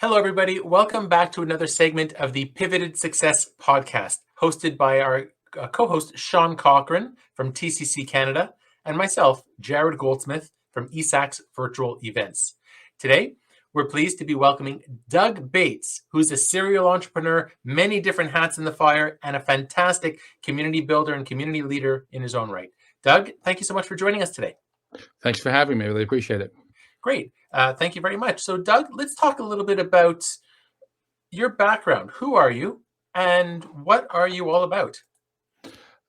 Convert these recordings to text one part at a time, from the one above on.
Hello, everybody. Welcome back to another segment of the Pivoted Success podcast, hosted by our co-host, Sean Cochran from TCC Canada, and myself, Jared Goldsmith from eSAX Virtual Events. Today, we're pleased to be welcoming Doug Bates, who's a serial entrepreneur, many different hats in the fire, and a fantastic community builder and community leader in his own right. Doug, thank you so much for joining us today. Thanks for having me. I really appreciate it. Great. Thank you very much. So, Doug, let's talk a little bit about your background. Who are you, and what are you all about?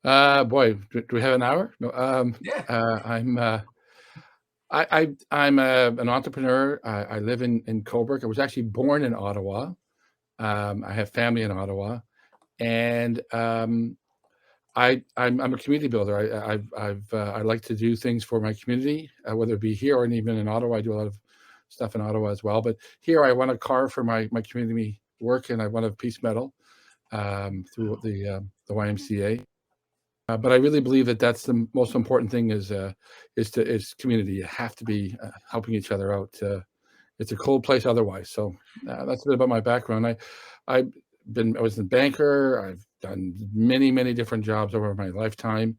Boy, do we have an hour? No. Yeah. I'm an entrepreneur. I live in Cobourg. I was actually born in Ottawa. I have family in Ottawa, and I'm a community builder. I like to do things for my community, whether it be here or even in Ottawa. I do a lot of stuff in Ottawa as well. But here, I won a car for my community work, and I won a peace medal through the YMCA. But I really believe that that's the most important thing is community. You have to be helping each other out. It's a cold place otherwise. So that's a bit about my background. I was a banker. I've done many different jobs over my lifetime,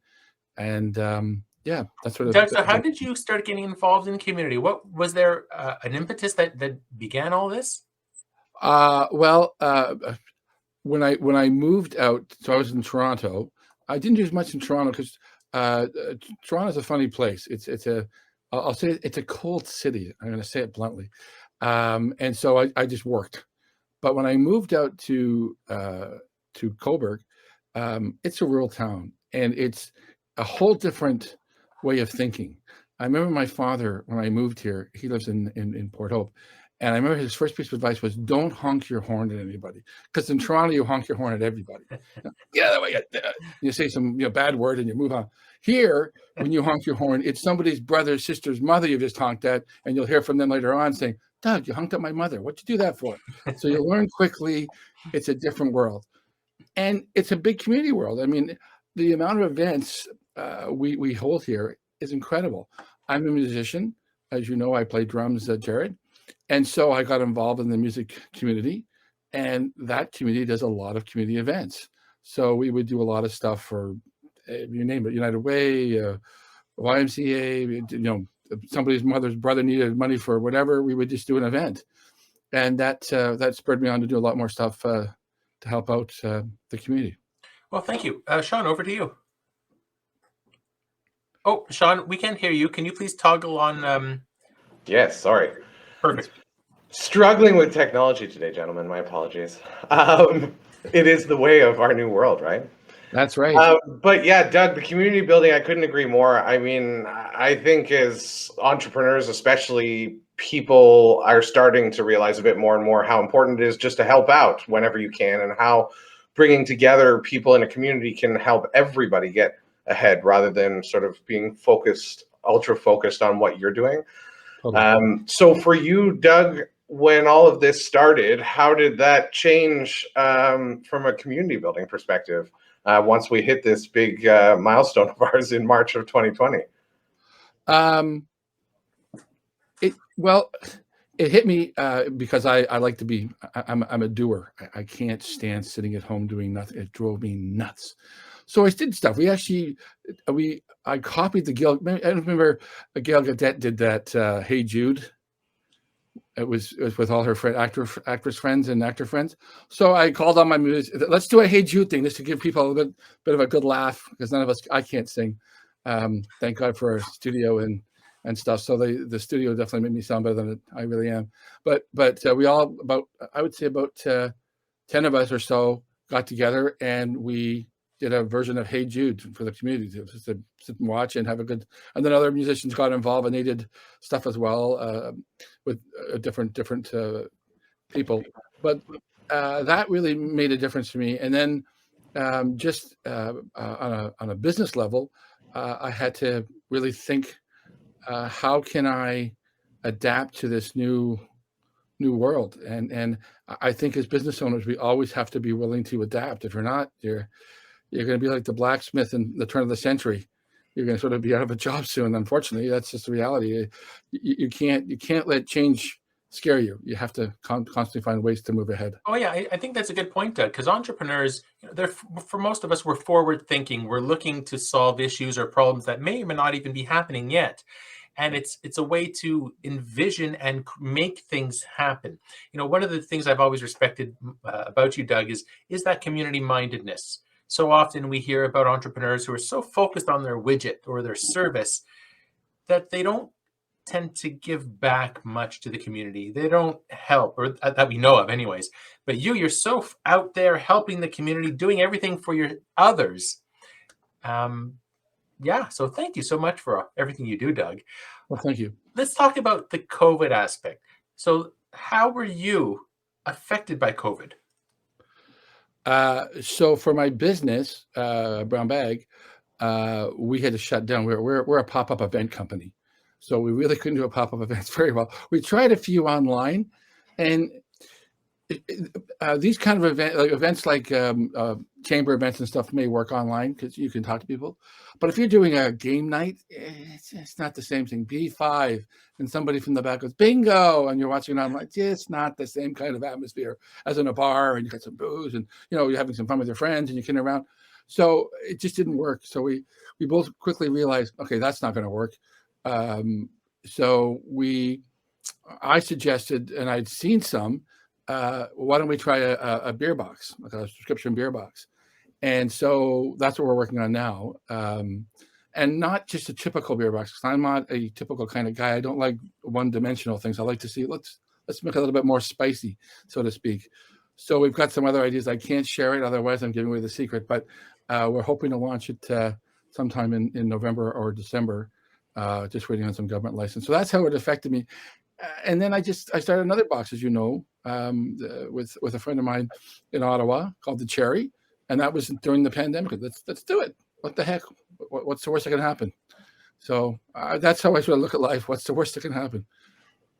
and that's what. Doug, so how did you start getting involved in the community? What was there an impetus that began all this? When I moved out, so I was in Toronto. I didn't do as much in Toronto because Toronto is a funny place. I'll say it's a cold city. I'm going to say it bluntly, and so I just worked. But when I moved out to Cobourg, it's a rural town, and it's a whole different way of thinking. I remember my father, when I moved here, he lives in Port Hope, and I remember his first piece of advice was, don't honk your horn at anybody. Because in Toronto, you honk your horn at everybody. Yeah, that way you say some bad word and you move on. Here, when you honk your horn, it's somebody's brother, sister's mother you just honked at, and you'll hear from them later on saying, Doug, you honked at my mother. What'd you do that for? So you learn quickly. It's a different world. And it's a big community world. I mean, the amount of events we hold here is incredible. I'm a musician. As you know, I play drums at Cherrie. And so I got involved in the music community, and that community does a lot of community events. So we would do a lot of stuff for, you name it, United Way, YMCA, somebody's mother's brother needed money for whatever, we would just do an event. And that spurred me on to do a lot more stuff to help out the community. Well, thank you. Sean, over to you. Oh, Sean, we can't hear you. Can you please toggle on? Yes, sorry. Perfect. Struggling with technology today, gentlemen. My apologies. It is the way of our new world, right? That's right. But yeah, Doug, the community building, I couldn't agree more. I mean, I think as entrepreneurs, especially, people are starting to realize a bit more and more how important it is just to help out whenever you can, and how bringing together people in a community can help everybody get ahead rather than sort of being ultra focused on what you're doing. Totally. So for you, Doug, when all of this started, how did that change from a community building perspective once we hit this big milestone of ours in March of 2020? It hit me because I like to be, I'm a doer. I can't stand sitting at home doing nothing. It drove me nuts. So I did stuff. I copied the Gail. I remember Gail Gaudette did that Hey Jude. It was with all her actress friends and actor friends. So I called on my music. Let's do a Hey Jude thing, just to give people a bit of a good laugh, because none of us, I can't sing. Thank God for our studio and stuff. So the studio definitely made me sound better than I really am. But we all, I would say about 10 of us or so got together, and we did a version of Hey Jude for the community to sit and watch and have a good. And then other musicians got involved, and they did stuff as well with different people. But that really made a difference for me. And then just on a business level, I had to really think, how can I adapt to this new world? And I think as business owners, we always have to be willing to adapt. If you're not, you're going to be like the blacksmith in the turn of the century. You're going to sort of be out of a job soon. Unfortunately, that's just the reality. You can't let change scare you. You have to constantly find ways to move ahead. Oh yeah, I think that's a good point, Doug. Because entrepreneurs, they're for most of us, we're forward thinking. We're looking to solve issues or problems that may or may not even be happening yet, and it's a way to envision and make things happen. One of the things I've always respected about you, Doug, is that community mindedness. So often we hear about entrepreneurs who are so focused on their widget or their service that they don't tend to give back much to the community. They don't help, or that we know of anyways. But you're so out there helping the community, doing everything for your others. So thank you so much for everything you do, Doug. Well, thank you. Let's talk about the COVID aspect. So how were you affected by COVID? So for my business, Brown Bag, we had to shut down. We're a pop-up event company. So we really couldn't do a pop-up events very well. We tried a few online, and these kind of events like chamber events and stuff may work online because you can talk to people. But if you're doing a game night, it's not the same thing. B5 and somebody from the back goes bingo, and you're watching it online. It's not the same kind of atmosphere as in a bar, and you got some booze, and you're having some fun with your friends, and you're kidding around. So it just didn't work. So we both quickly realized, okay, that's not going to work. So I suggested, and I'd seen some, why don't we try a beer box, like a subscription beer box? And so that's what we're working on now. And not just a typical beer box, because I'm not a typical kind of guy. I don't like one-dimensional things. I like to see, let's make it a little bit more spicy, so to speak. So we've got some other ideas. I can't share it, otherwise I'm giving away the secret, but we're hoping to launch it sometime in November or December. Just waiting on some government license. So that's how it affected me. And then I started another box, as you know, with a friend of mine in Ottawa called the Cherrie. And that was during the pandemic. Let's do it. What the heck? What's the worst that can happen? So that's how I sort of look at life. What's the worst that can happen?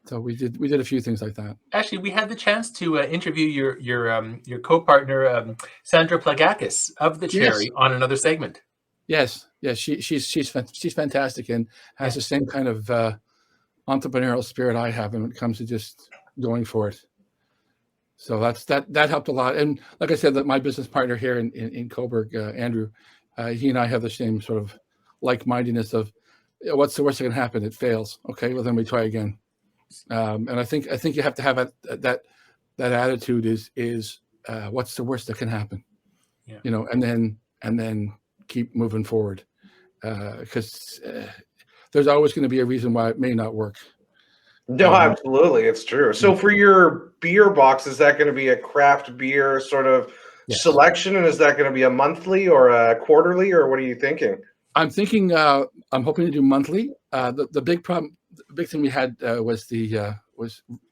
So we did a few things like that. Actually, we had the chance to interview your co-partner, Sandra Plagakis of the Cherrie, on another segment. Yes, she's fantastic and has the same kind of entrepreneurial spirit I have when it comes to just going for it. So that helped a lot. And like I said, that my business partner here in Coburg, Andrew, he and I have the same sort of like-mindedness of what's the worst that can happen? It fails. Okay, well then we try again. And I think you have to have that attitude is what's the worst that can happen? Yeah. And then keep moving forward, because there's always going to be a reason why it may not work. No, absolutely, it's true. So for your beer box, is that going to be a craft beer sort of selection, and is that going to be a monthly or a quarterly, or what are you thinking? I'm thinking I'm hoping to do monthly. The big problem, the big thing we had was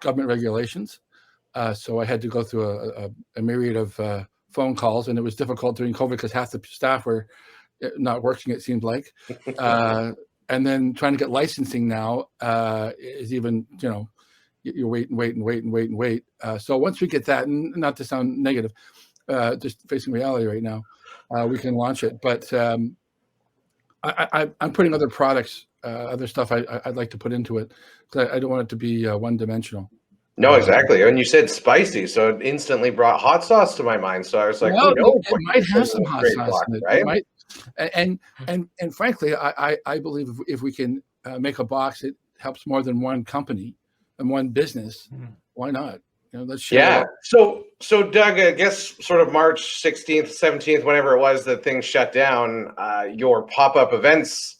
government regulations. So I had to go through a myriad of phone calls, and it was difficult during COVID because half the staff were not working, it seemed like. And then trying to get licensing now is even, you wait. So once we get that, and not to sound negative, just facing reality right now, we can launch it. But I'm putting other products, other stuff I'd like to put into it, because I don't want it to be one-dimensional. No, exactly. And you said spicy, so it instantly brought hot sauce to my mind. So I was like, well, it might have some hot sauce in it, right? It might, and frankly, I believe if we can make a box that helps more than one company and one business, why not? Let's share. Yeah. So Doug, I guess sort of March 16th, 17th, whenever it was that things shut down, your pop-up events,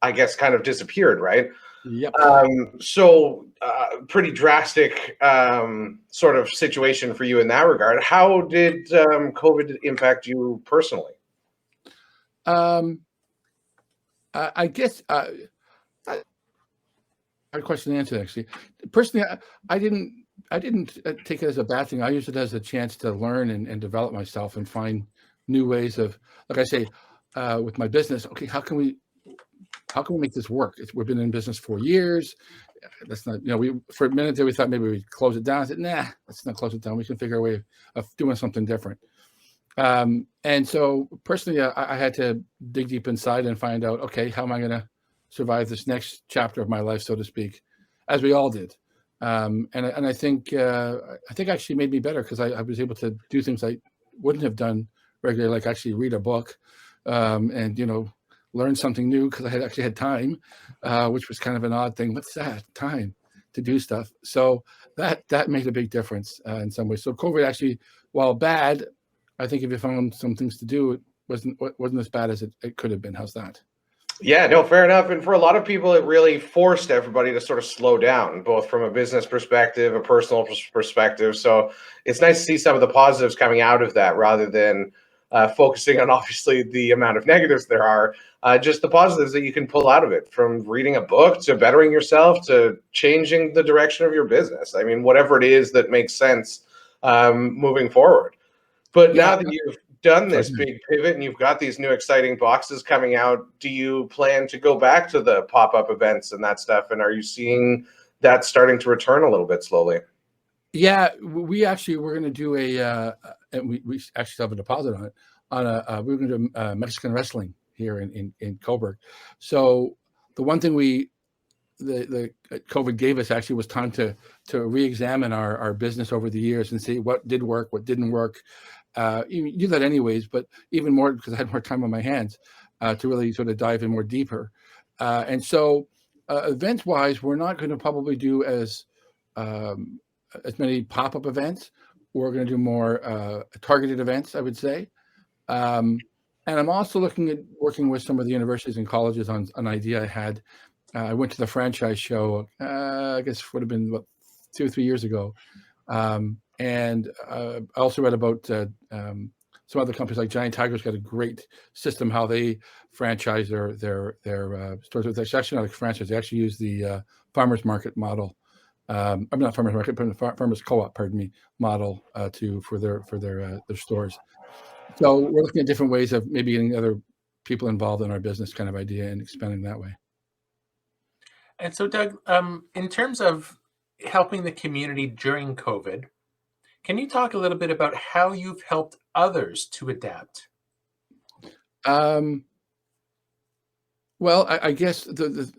I guess, kind of disappeared, right? Yep. So pretty drastic sort of situation for you in that regard. How did COVID impact you personally? I guess hard question to answer, actually. Personally, I didn't take it as a bad thing. I used it as a chance to learn and develop myself and find new ways of, like I say, with my business. Okay, how can we make this work? We've been in business 4 years. That's not, we for a minute there we thought maybe we'd close it down. I said, nah, let's not close it down. We can figure a way of doing something different. And so personally, I had to dig deep inside and find out, okay, how am I going to survive this next chapter of my life, so to speak, as we all did. And I think actually made me better because I was able to do things I wouldn't have done regularly, like actually read a book, and learn something new because I had actually had time, which was kind of an odd thing. What's that? Time to do stuff. So that made a big difference in some ways. So COVID actually, while bad, I think if you found some things to do, it wasn't as bad as it could have been. How's that? Yeah, no, fair enough. And for a lot of people, it really forced everybody to sort of slow down, both from a business perspective, a personal perspective. So it's nice to see some of the positives coming out of that rather than focusing on obviously the amount of negatives there are, just the positives that you can pull out of it, from reading a book to bettering yourself to changing the direction of your business. I mean, whatever it is that makes sense moving forward. But Yeah. now that you've done this Sorry. big pivot and you've got these new exciting boxes coming out, do you plan to go back to the pop-up events and that stuff? And are you seeing that starting to return a little bit slowly? Yeah, we're going to do and we actually have a deposit on it. We're going to do Mexican wrestling here in Coburg. So the one thing the COVID gave us actually was time to re-examine our business over the years and see what did work, what didn't work. You do that anyways, but even more because I had more time on my hands to really sort of dive in more deeper. And so event-wise, we're not going to probably do as many pop-up events. We're going to do more targeted events, I would say. And I'm also looking at working with some of the universities and colleges on an idea I had. I went to the franchise show, I guess would have been about 2 or 3 years ago. And I also read about some other companies like Giant Tiger's got a great system how they franchise their stores. It's actually not a franchise. They actually use the farmers market model. I'm not farmers market, but farmers co-op, pardon me, model for their stores. So we're looking at different ways of maybe getting other people involved in our business kind of idea and expanding that way. And so, Doug, in terms of helping the community during COVID, can you talk a little bit about how you've helped others to adapt? Well, I guess the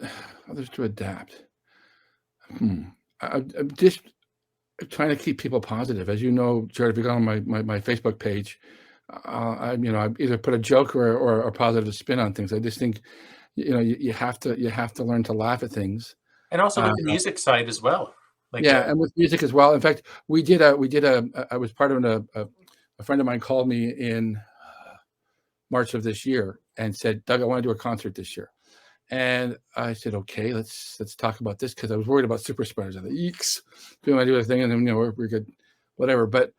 others to adapt. I'm just trying to keep people positive. As you know, Jared, if you go on my Facebook page, I either put a joke or a positive spin on things. I just think you have to learn to laugh at things. And also with the music side as well. And with music as well. In fact, I was part of a friend of mine called me in March of this year and said, Doug, I want to do a concert this year. And I said, okay, let's talk about this, because I was worried about super spreaders. I thought, eeks, do I do a thing? And then we're good, whatever. But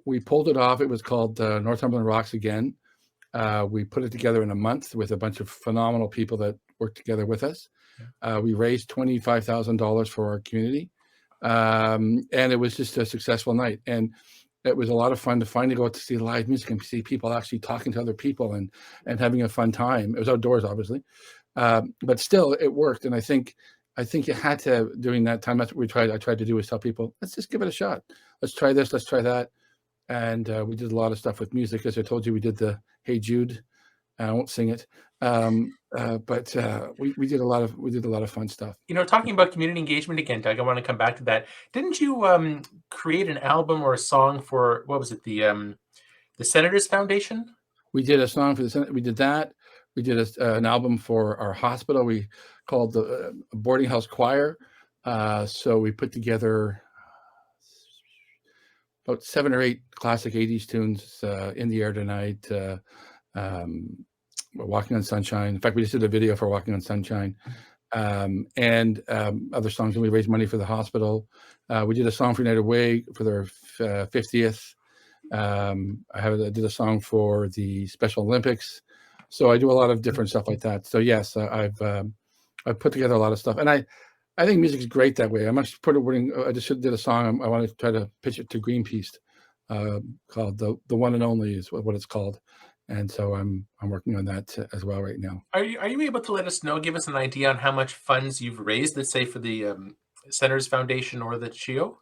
we pulled it off. It was called Northumberland Rocks Again. We put it together in a month with a bunch of phenomenal people that worked together with us. We raised $25,000 for our community. And it was just a successful night. And it was a lot of fun to finally go out to see live music and see people actually talking to other people and having a fun time. It was outdoors, obviously. But still it worked. And I think you had to, during that time, that's what I tried to do, is tell people, let's just give it a shot. Let's try this, let's try that. And we did a lot of stuff with music. As I told you, we did the Hey Jude. I won't sing it. But we did a lot of fun stuff. Talking about community engagement again, Doug, I want to come back to that. Didn't you create an album or a song for, what was it, the Senators Foundation? We did a song for the Senate. We did that. We did an album for our hospital. We called the Boarding House Choir. So we put together about 7 or 8 classic 80s tunes, In the Air Tonight, Walking on Sunshine. In fact, we just did a video for Walking on Sunshine, and other songs. And we raised money for the hospital. We did a song for United Way for their 50th. I did a song for the Special Olympics. So I do a lot of different stuff like that. So yes, I've put together a lot of stuff, and I think music is great that way. I just did a song. I want to try to pitch it to Greenpeace, called the One and Only is what it's called. And so I'm working on that as well right now. Are you able to let us know, give us an idea on how much funds you've raised, let's say for the Senators Foundation or the CHIO?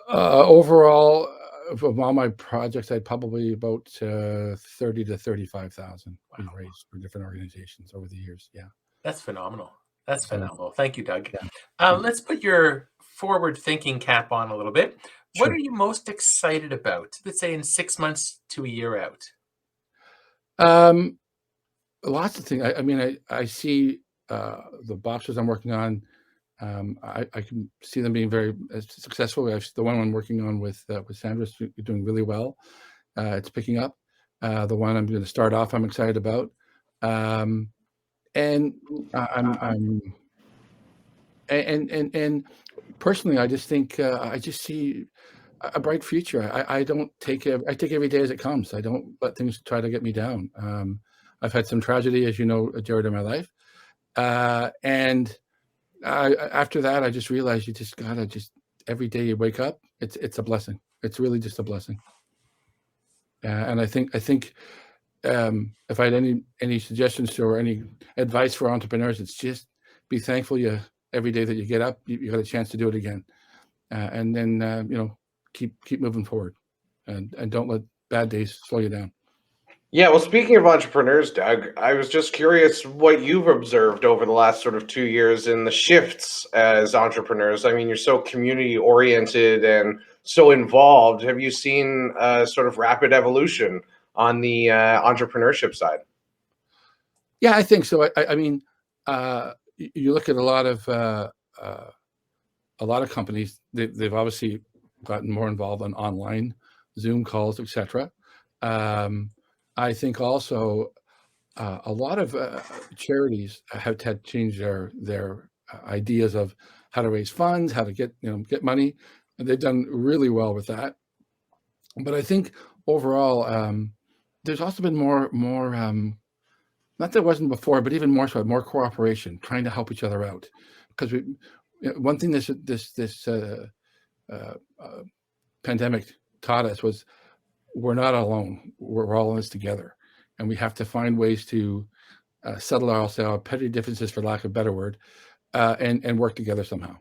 Overall, of all my projects, I'd probably about 30 to 35,000 we've raised for different organizations over the years. Yeah, that's phenomenal. That's phenomenal. Thank you, Doug. Yeah. Let's put your forward-thinking cap on a little bit. What Sure. are you most excited about, let's say in 6 months to a year out? Lots of things. I mean, I see the boxes I'm working on. I can see them being very successful. The one I'm working on with Sandra is doing really well. It's picking up. The one I'm going to start off, I'm excited about. And and personally, I just think I just see a bright future. I take every day as it comes. I don't let things try to get me down. I've had some tragedy, as you know, Jared, in my life, and after that, I just realized you just gotta every day you wake up, it's a blessing. It's really just a blessing. And I think if I had any suggestions or any advice for entrepreneurs, it's just be thankful every day that you get up, you got a chance to do it again, and then keep moving forward, and don't let bad days slow you down. Yeah, well, speaking of entrepreneurs, Doug, I was just curious what you've observed over the last sort of 2 years in the shifts as entrepreneurs. I mean, you're so community oriented and so involved. Have you seen a sort of rapid evolution on the entrepreneurship side? Yeah, I think so. I mean, you look at a lot of companies. They've obviously gotten more involved on online Zoom calls, etc. I think also a lot of charities have had changed their ideas of how to raise funds, how to get money, and they've done really well with that. But I think overall, there's also been more not that it wasn't before, but even more so, more cooperation, trying to help each other out. Because one thing this pandemic taught us was we're not alone. We're all in this together, and we have to find ways to settle our petty differences, for lack of a better word, and work together somehow.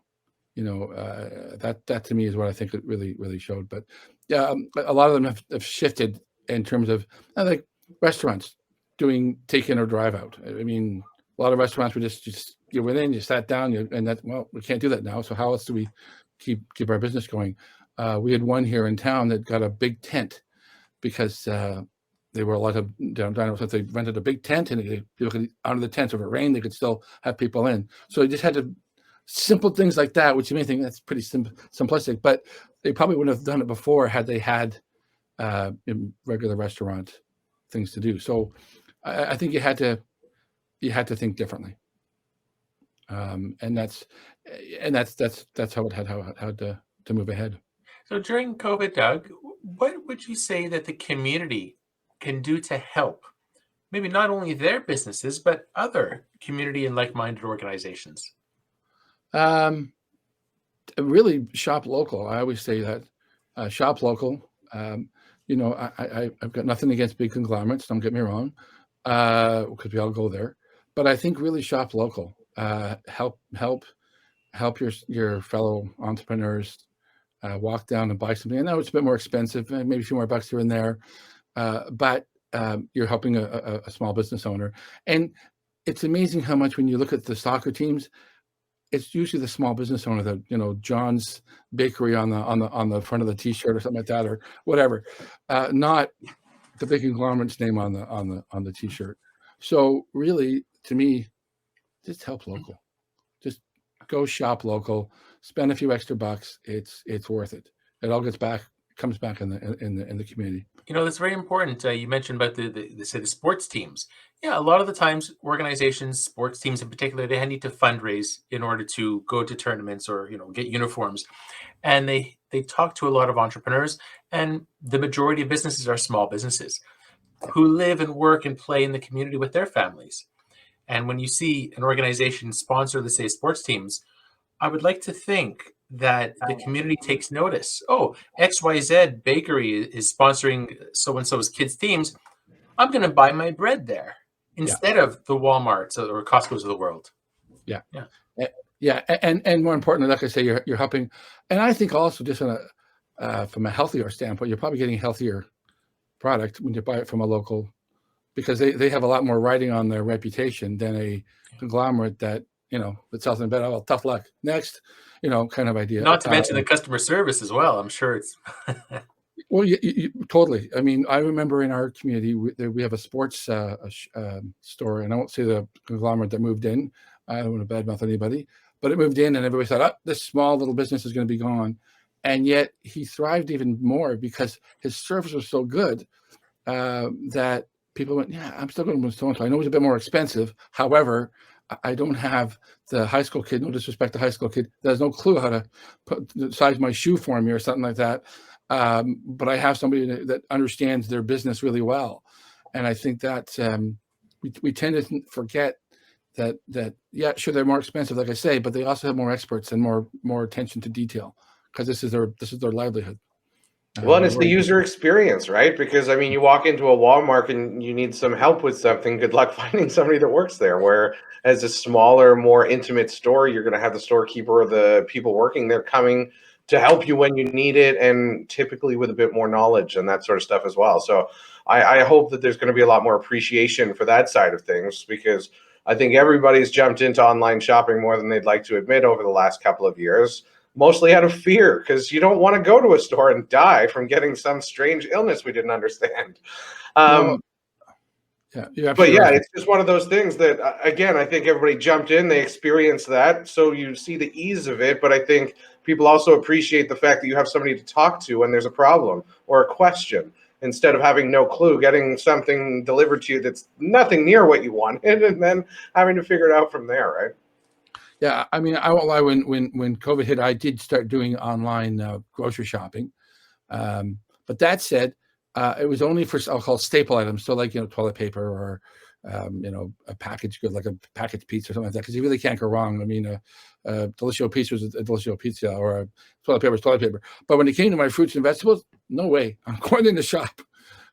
That to me is what I think it really showed. But yeah, a lot of them have shifted in terms of like restaurants doing take-in or drive-out. I mean, a lot of restaurants were just you went in, you sat down, and we can't do that now. So how else do we keep our business going? We had one here in town that got a big tent because they were a lot of down so they rented a big tent, and you look out of the tent, so if it rained, they could still have people in. So they just had to simple things like that, which you may think that's pretty simplistic, but they probably wouldn't have done it before had they had regular restaurant things to do. So I think you had to think differently, and that's how it had to move ahead. So during COVID, Doug, what would you say that the community can do to help maybe not only their businesses, but other community and like-minded organizations? Really shop local. I always say that shop local. I've got nothing against big conglomerates. Don't get me wrong, because we all go there. But I think really shop local. Help your fellow entrepreneurs walk down and buy something. I know it's a bit more expensive, maybe a few more bucks here and there, but you're helping a small business owner. And it's amazing how much when you look at the soccer teams, it's usually the small business owner that, John's Bakery on the front of the T-shirt or something like that, or whatever, not the big conglomerate's name on the T-shirt. So really, to me, just help local. Just go shop local. Spend a few extra bucks. It's worth it. It all comes back in the community. That's very important. You mentioned about the sports teams. Yeah, a lot of the times organizations, sports teams in particular, they need to fundraise in order to go to tournaments or get uniforms, and they talk to a lot of entrepreneurs, and the majority of businesses are small businesses who live and work and play in the community with their families. And when you see an organization sponsor, let's say, sports teams, I would like to think that the community takes notice. Oh, XYZ Bakery is sponsoring so-and-so's kids' teams. I'm going to buy my bread there instead of the Walmarts or Costco's of the world. Yeah. And more importantly, like I say, you're helping. And I think also just from a healthier standpoint, you're probably getting a healthier product when you buy it from a local, because they have a lot more riding on their reputation than a conglomerate that that sells in bed. Oh, well, tough luck. Next, kind of idea. Not to mention the customer service as well. I'm sure it's. Well, totally. I mean, I remember in our community, we have a sports store, and I won't say the conglomerate that moved in. I don't want to badmouth anybody, but it moved in, and everybody thought, oh, this small little business is going to be gone. And yet he thrived even more because his service was so good that people went, yeah, I'm still going with so-and-so. I know it's a bit more expensive. However, I don't have the high school kid, no disrespect to high school kid, that has no clue how to size my shoe for me or something like that. But I have somebody that understands their business really well. And I think that we tend to forget that, yeah, sure, they're more expensive, like I say, but they also have more experts and more attention to detail because this is their livelihood. Well, and it's the user experience, right? Because I mean, you walk into a Walmart and you need some help with something. Good luck finding somebody that works there. Where as a smaller, more intimate store, you're going to have the storekeeper or the people working there coming to help you when you need it, and typically with a bit more knowledge and that sort of stuff as well. So I hope that there's going to be a lot more appreciation for that side of things, because I think everybody's jumped into online shopping more than they'd like to admit over the last couple of years. Mostly out of fear, because you don't want to go to a store and die from getting some strange illness we didn't understand. Yeah, but yeah, it's just one of those things that, again, I think everybody jumped in, they experienced that, so you see the ease of it. But I think people also appreciate the fact that you have somebody to talk to when there's a problem or a question, instead of having no clue, getting something delivered to you that's nothing near what you wanted, and then having to figure it out from there, right? Yeah, I mean, I won't lie. When COVID hit, I did start doing online grocery shopping. But that said, it was only for, I'll call staple items, so like toilet paper or a packaged good, like a packaged pizza or something like that, because you really can't go wrong. I mean, a Delicious pizza is a Delicious pizza, or a toilet paper is toilet paper. But when it came to my fruits and vegetables, no way. I'm going in the shop.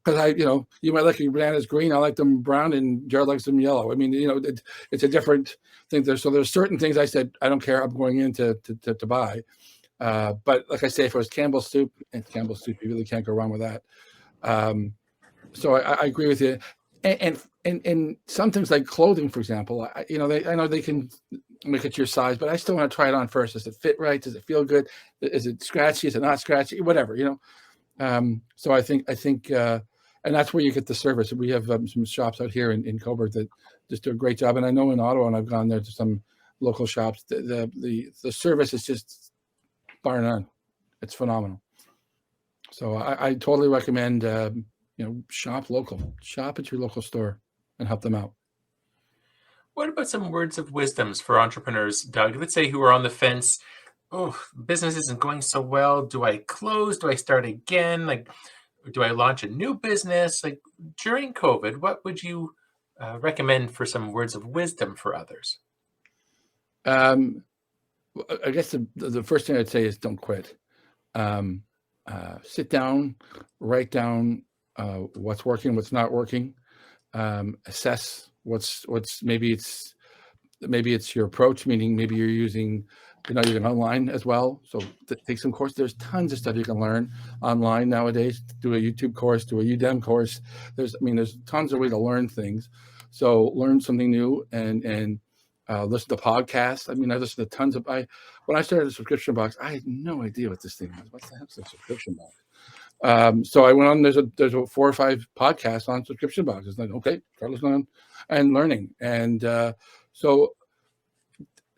Because you might like your bananas green, I like them brown, and Jared likes them yellow. I mean, it's a different thing there. So there's certain things I said, I don't care, I'm going in to buy. But like I say, if it was Campbell's soup, you really can't go wrong with that. So I agree with you. And some things like clothing, for example, I know they can make it your size, but I still want to try it on first. Does it fit right? Does it feel good? Is it scratchy? Is it not scratchy? Whatever, So I think and that's where you get the service. We have some shops out here in Coburg that just do a great job. And I know in Ottawa, and I've gone there to some local shops, the service is just bar none. It's phenomenal. So I totally recommend, shop local. Shop at your local store and help them out. What about some words of wisdoms for entrepreneurs, Doug? Let's say who are on the fence. Oh, business isn't going so well. Do I close? Do I start again? Like, do I launch a new business? Like during COVID, what would you recommend for some words of wisdom for others? I guess the first thing I'd say is don't quit. Sit down, write down what's working, what's not working. Assess what's maybe it's your approach, meaning maybe you're using you're online as well. So take some course. There's tons of stuff you can learn online nowadays. Do a YouTube course, do a Udemy course. There's tons of ways to learn things. So learn something new and listen to podcasts. I mean, I listen to tons of. When I started a subscription box, I had no idea what this thing was. What the heck's a subscription box? So I went on. There's 4 or 5 podcasts on subscription boxes. Like, okay, start listening and learning. And so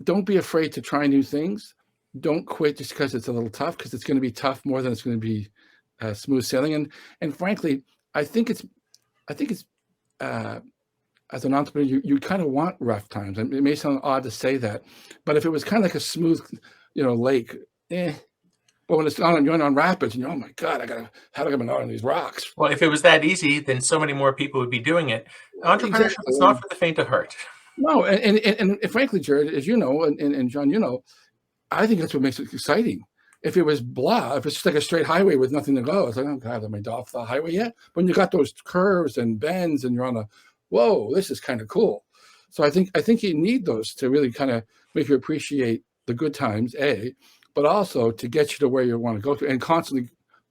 don't be afraid to try new things. Don't quit just because it's a little tough, because it's going to be tough more than it's going to be smooth sailing. And frankly, I think it's as an entrepreneur, you kind of want rough times. It may sound odd to say that, but if it was kind of like a smooth, lake, but when it's you're on rapids, and oh my God, how do I get on these rocks? Well, if it was that easy, then so many more people would be doing it. Entrepreneurship is not for the faint of heart. No, and frankly, Jared, as you know, and John, I think that's what makes it exciting. If it was blah, if it's just like a straight highway with nothing to go, it's like, oh God, am I off the highway yet? When you got those curves and bends, and you're on whoa, this is kind of cool. So I think you need those to really kind of make you appreciate the good times, but also to get you to where you want to go to, and constantly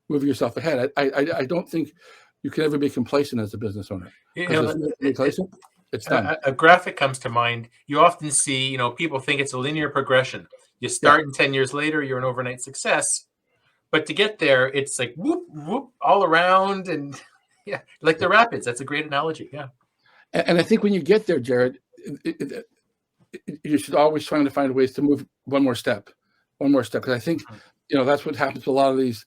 move yourself ahead. I don't think you can ever be complacent as a business owner. it's done. A graphic comes to mind. You often see, people think it's a linear progression. You start and 10 years later, you're an overnight success. But to get there, it's like whoop, whoop, all around. And yeah, like the rapids. That's a great analogy. Yeah. And I think when you get there, Jared, you should always try to find ways to move one more step. Because I think, that's what happens to a lot of these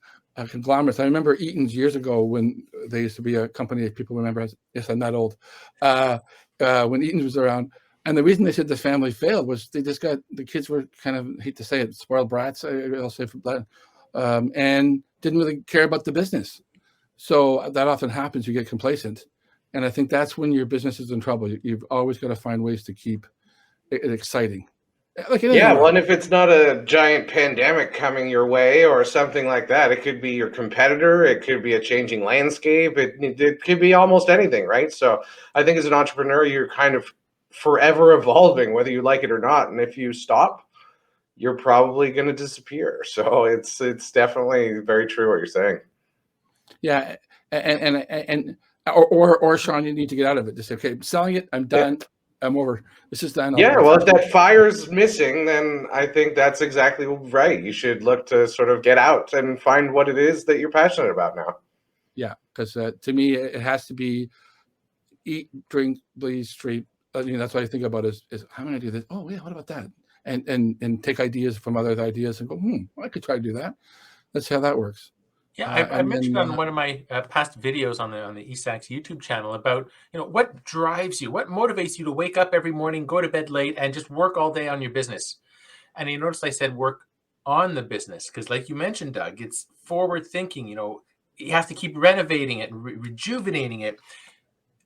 conglomerates. I remember Eaton's years ago when they used to be a company that people remember. Yes, I'm not old. When Eaton's was around. And the reason they said the family failed was they just the kids were kind of, hate to say it, spoiled brats, I'll say for that, and didn't really care about the business. So that often happens. You get complacent. And I think that's when your business is in trouble. You've always got to find ways to keep it exciting. Well, and if it's not a giant pandemic coming your way or something like that, it could be your competitor, it could be a changing landscape, it could be almost anything, right? So I think as an entrepreneur, you're kind of forever evolving, whether you like it or not. And if you stop, you're probably going to disappear. So it's definitely very true what you're saying. Yeah, or Sean, you need to get out of it. Just say, okay, I'm selling it, I'm done. Yeah. I'm over. This is done. Well, if that fire's missing, then I think that's exactly right. You should look to sort of get out and find what it is that you're passionate about now. Yeah, because to me, it has to be eat, drink, breathe, sleep. That's what I think about is how am I going to do this? Oh, yeah, what about that? And take ideas from other ideas and go, I could try to do that. Let's see how that works. Yeah, I mentioned on one of my past videos on the eSAX YouTube channel about what drives you, what motivates you to wake up every morning, go to bed late, and just work all day on your business. And you notice I said work on the business because, like you mentioned, Doug, it's forward thinking. You have to keep renovating it, rejuvenating it.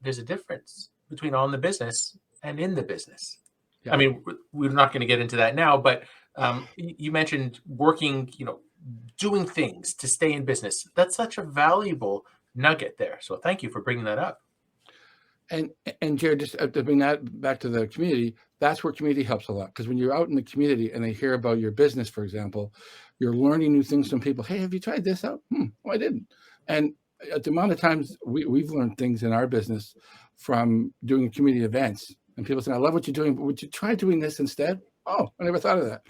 There's a difference between on the business and in the business. Yeah. I mean, we're not going to get into that now, but you mentioned working, doing things to stay in business. That's such a valuable nugget there. So thank you for bringing that up. And Jared, just to bring that back to the community, that's where community helps a lot. Because when you're out in the community and they hear about your business, for example, you're learning new things from people. Hey, have you tried this out? I didn't. And at the amount of times we've learned things in our business from doing community events, and people say, I love what you're doing, but would you try doing this instead? Oh, I never thought of that.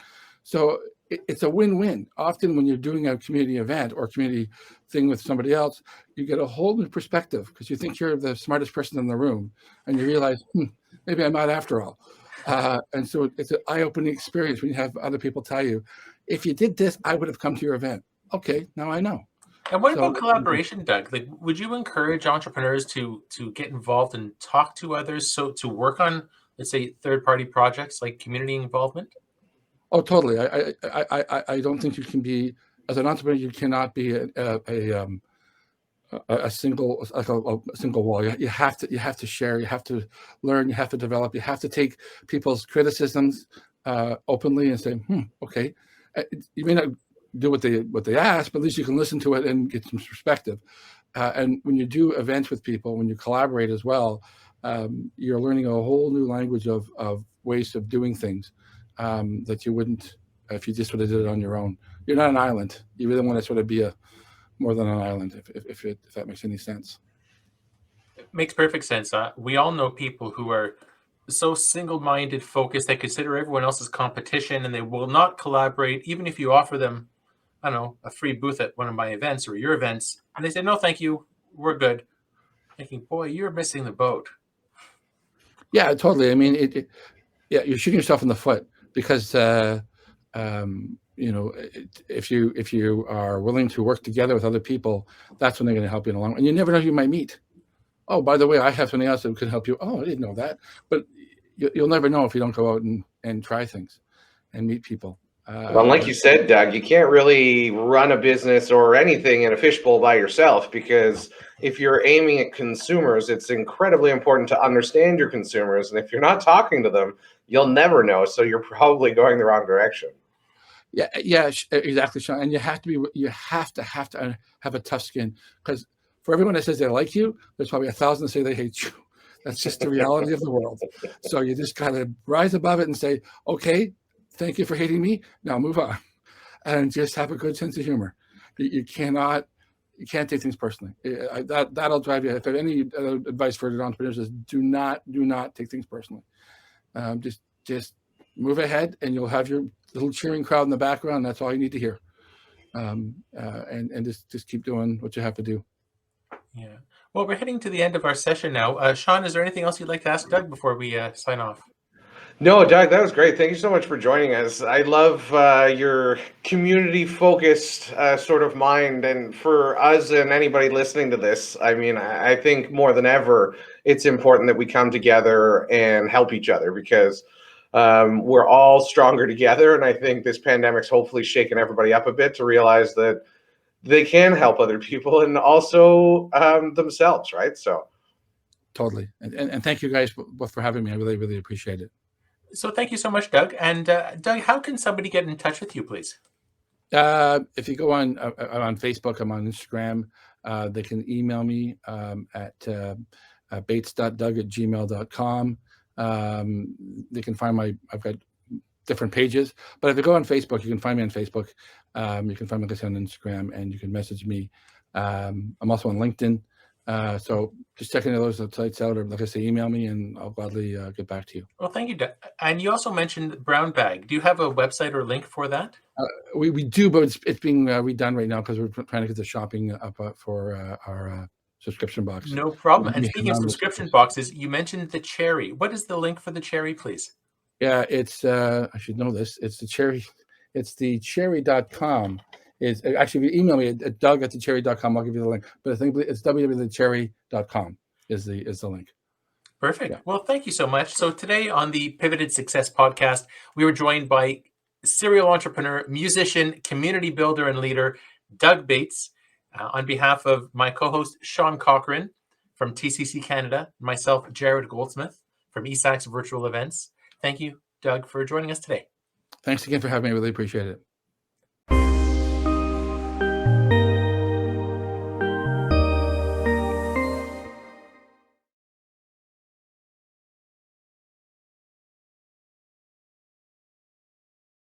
So it's a win-win. Often when you're doing a community event or community thing with somebody else, you get a whole new perspective because you think you're the smartest person in the room and you realize, maybe I'm not after all. And so it's an eye-opening experience when you have other people tell you, if you did this, I would have come to your event. Okay, now I know. And what about collaboration, Doug? Like, would you encourage entrepreneurs to get involved and talk to others, so to work on, let's say, third-party projects like community involvement? Oh, totally. I don't think you can be, as an entrepreneur, you cannot be a single wall. You have to share. You have to learn. You have to develop. You have to take people's criticisms openly and say, okay. You may not do what they ask, but at least you can listen to it and get some perspective. And when you do events with people, when you collaborate as well, you're learning a whole new language of ways of doing things. That you wouldn't if you just sort of did it on your own. You're not an island. You really want to sort of be more than an island, if that makes any sense. It makes perfect sense. We all know people who are so single-minded, focused, they consider everyone else's competition, and they will not collaborate, even if you offer them, I don't know, a free booth at one of my events or your events, and they say, no, thank you, we're good. Thinking, boy, you're missing the boat. Yeah, totally. I mean, you're shooting yourself in the foot. Because if you are willing to work together with other people, that's when they're going to help you along. And you never know who you might meet. Oh, by the way, I have something else that could help you. Oh, I didn't know that. But you'll never know if you don't go out and try things and meet people. Well, like you said, Doug, you can't really run a business or anything in a fishbowl by yourself, because if you're aiming at consumers, it's incredibly important to understand your consumers. And if you're not talking to them, you'll never know. So you're probably going the wrong direction. Yeah, exactly, Sean. And you have to have a tough skin, because for everyone that says they like you, there's probably 1,000 that say they hate you. That's just the reality of the world. So you just kind of rise above it and say, okay, thank you for hating me. Now move on, and just have a good sense of humor. You cannot you can't take things personally. That'll drive you. If I have any advice for the entrepreneurs is do not take things personally. Just move ahead, and you'll have your little cheering crowd in the background. That's all you need to hear. And just keep doing what you have to do. Yeah. Well, we're heading to the end of our session now. Sean, is there anything else you'd like to ask Doug before we sign off? No, Doug, that was great. Thank you so much for joining us. I love your community-focused sort of mind. And for us and anybody listening to this, I mean, I think more than ever, it's important that we come together and help each other, because we're all stronger together. And I think this pandemic's hopefully shaken everybody up a bit to realize that they can help other people and also themselves, right? So totally. And thank you guys both for having me. I really, really appreciate it. So thank you so much, Doug. And Doug, how can somebody get in touch with you, please? If you go on Facebook, I'm on Instagram. They can email me at bates.doug@gmail.com. They can find I've got different pages, but if you go on Facebook, you can find me on Facebook. You can find me on Instagram, and you can message me. I'm also on LinkedIn. So just checking those sites out, or like I say, email me, and I'll gladly get back to you. Well, thank you, Doug. And you also mentioned Brown Bag. Do you have a website or link for that? We do, but it's being redone right now because we're trying to get the shopping up for our subscription box. No problem. And speaking of subscription boxes, you mentioned the Cherrie. What is the link for the Cherrie, please? Yeah, it's I should know this. It's the Cherrie. It's the cherrie.com. Is actually, if you email me at doug@thecherrie.com, I'll give you the link. But I think it's www.thecherrie.com is the link. Perfect. Yeah. Well, thank you so much. So today on the Pivoted Success podcast, we were joined by serial entrepreneur, musician, community builder, and leader, Doug Bates. On behalf of my co-host, Sean Cochran from TCC Canada, myself, Jared Goldsmith from eSAX Virtual Events. Thank you, Doug, for joining us today. Thanks again for having me. I really appreciate it.